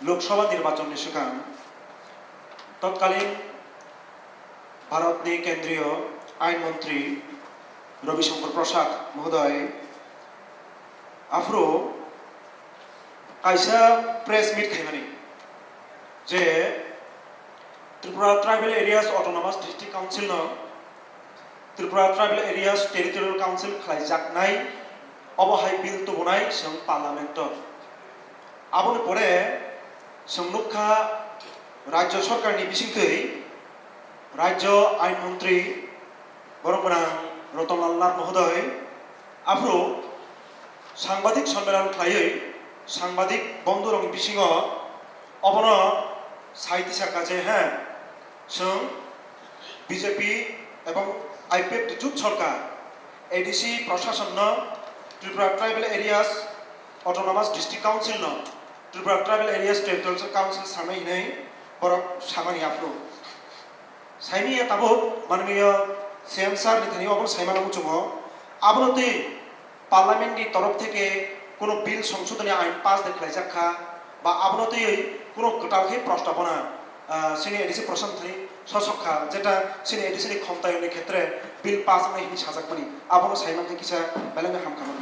लोकसभा निर्वाचननि सिगां तत्कालीन भारतनि केन्द्रीय आइन मंत्री रविशंकर प्रसाद महोदय आफ्रो कायसा प्रेस मीट खायमानि जे Tripura tribal areas autonomous district council Tripura tribal areas territorial council खालायजानाय अबहाय बिल तबनाय जों पार्लियामेंट आबोनि परे संनुखा राज्य सरकारनि बिसिंखै राज्य आइन मंत्री बरगोनां रतनलाल नाथ महोदय आफ्रो सांबादिक सम्मेलन खायै सांबादिक बंधुरंग बिसिङाव अबनो साहित्यिका जे हैं जों बीजेपी एवं आईपीएफ जुट सरकार एडीसी प्रशासन Tripura tribal areas autonomous district council Tripura tribal areas territorial council सामने नहीं बरक सामानी आफ्रो साइमी ताबो माननीय सीएम सर निथानी अबन साइमाना मुचुमो आबनते पार्लियामेंट की तरफ থেকে কোনো বিল সংশোধনী আইন পাস দেখলাইজাখা বা আবনতে কোনো গোটালখै প্রস্তাবনা সিনি এডিসি প্রশাসনথানি সসখা যেটা সিনি এডিসিনি ক্ষমতায়নের ক্ষেত্রে বিল পাস হই হিনি সাজাকমানি আবনো সাইমানকে কিসা বেলেঙ্গা হামখামন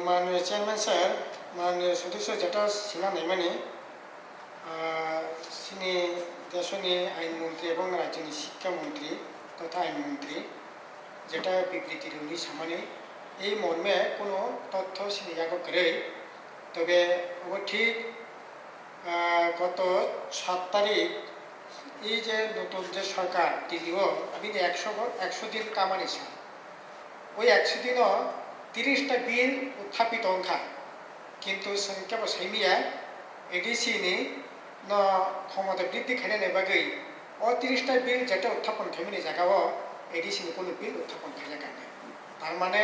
माननीय चेयरमैन सर माननीय सदस्य जेटा सिना नैमानी सिनी देशनि आईन मंत्री एवं राज्यनि शिक्षा मंत्री तथा आईन मंत्री जेटा बिबृति रौनि सामानि এই মর্মে কোনো তথ্য সিনিয়াগো করে তবে ও ঠিক গত 7 তারিখ এই যে নতুন যে সরকার দিল্লিও আমি 100 দিন কামানিছে ওই 100 দিনও 30টা বিল উত্থাপিত অংখা কিন্তু সংখ্যা সাইমিয়া এডিসিনি ন ক্ষমতা বৃদ্ধি খাইনে বাগৈ ও 30টা বিল যেটা উত্থাপন খাইমিনি জায়গাও এডিসিনি কোনো বিল উত্থাপন খাইজাকানে তার মানে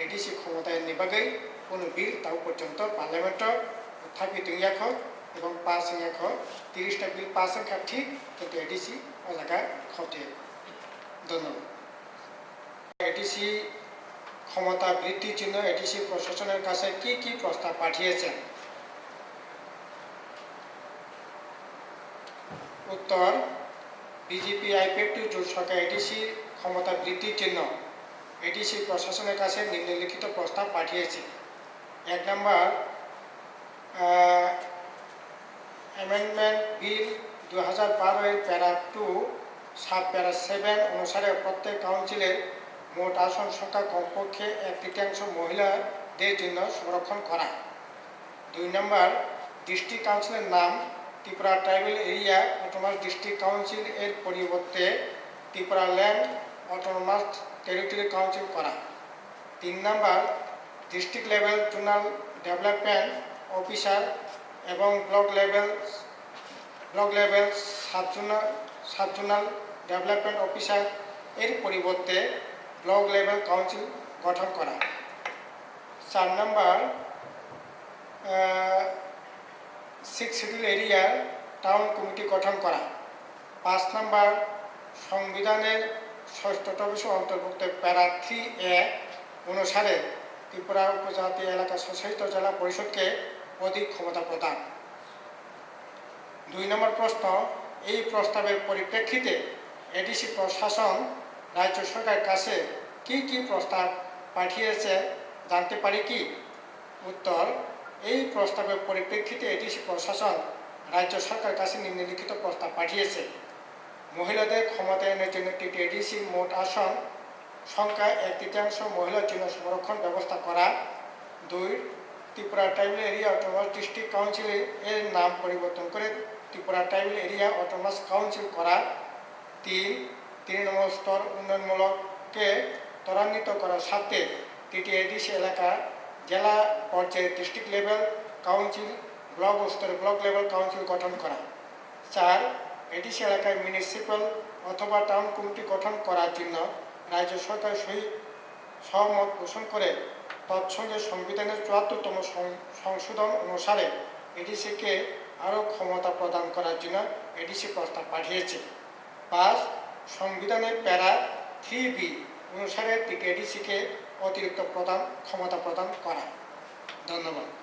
एडीसी क्षमताय निबागै कोनो बिल ताव पर्यंत पार्लियामेंट उत्थापित याख एवं पास याख 30टा बिल पास का ठीक किंतु एडीसी अजागा खते धन्यवाद एडीसी क्षमता बृद्धिर जন্য एडीसी प्रशासনের কাছে কি প্রস্তাব পাঠিয়েছেন उत्तर बीजेपी आईपीएफ জোট সরকার एडीसी क्षमता বৃদ্ধির জন্য एडीसी प्रशासনের কাছে নিম্নলিখিত প্রস্তাব পাঠিয়েছে 1 নম্বর অ্যামেন্ডমেন্ট বিল 2012 এর প্যারা 2 সাব প্যারা 7 অনুসারে প্রত্যেক কাউন্সিলের মোট আসন সংখ্যা কমপক্ষে 1/3 মহিলাদের জন্য সংরক্ষণ করা 2 নম্বর ডিস্ট্রিক্ট কাউন্সিলের নাম Tripura tribal area autonomous district council এর পরিবর্তে Tripura land autonomous territorial council करा 3 number district level zonal development officer एवं ब्लॉक लेवल सब जोनल डेवलपमेंट ऑफिसर एर परिवर्ते ब्लॉक लेवल काउंसिल गठन करा 4 number 6 schedule area town committee गठन करा 5 नम्बर संविधानेर षष्ठतम अंतर्भुक्त पैरा 3A अनुसारे त्रिपुरा उपजाति एलाका स्वशासित जिला परिषद के अधिक क्षमता प्रदान 2 नम्बर प्रश्न এই প্রস্তাবের পরিপ্রেক্ষিতে এডিসি প্রশাসন রাজ্য সরকারের কাছে কি প্রস্তাব পাঠিয়েছে জানতে পারি কি উত্তর এই প্রস্তাবের পরিপ্রেক্ষিতে এডিসি প্রশাসন রাজ্য সরকারের কাছে নিম্নলিখিত প্রস্তাব পাঠিয়েছে মহিলাদের ক্ষমতায়নের জন্য একটি এডিসি মোট আসন সংখ্যা 1/3 মহিলার জন্য সংরক্ষণ ব্যবস্থা করা 2 Tripura tribal area autonomous district council এর নাম পরিবর্তন করে Tripura tribal area autonomous council করা 3 নম্বর স্তর উন্নয়নমূলককে ত্বরান্বিত করার সাথে 3টি এডিসি এলাকা জেলা পর্যায়ে ডিস্ট্রিক্ট লেভেল কাউন্সিল ব্লক স্তরে ব্লক লেভেল কাউন্সিল গঠন করা 4 এডিসি এলাকায় মিউনিসিপ্যাল অথবা টাউন কমিটি গঠন করার জন্য রাজ্য সরকার সহমত পোষণ করে তৎসঙ্গে সংবিধানের 74তম সংশোধন অনুসারে এডিসিকে আরও ক্ষমতা প্রদান করার জন্য এডিসি প্রস্তাব পাঠিয়েছে 5 সংবিধানের প্যারা 3B অনুসারে এডিসিকে অতিরিক্ত ক্ষমতা প্রদান করা। ধন্যবাদ।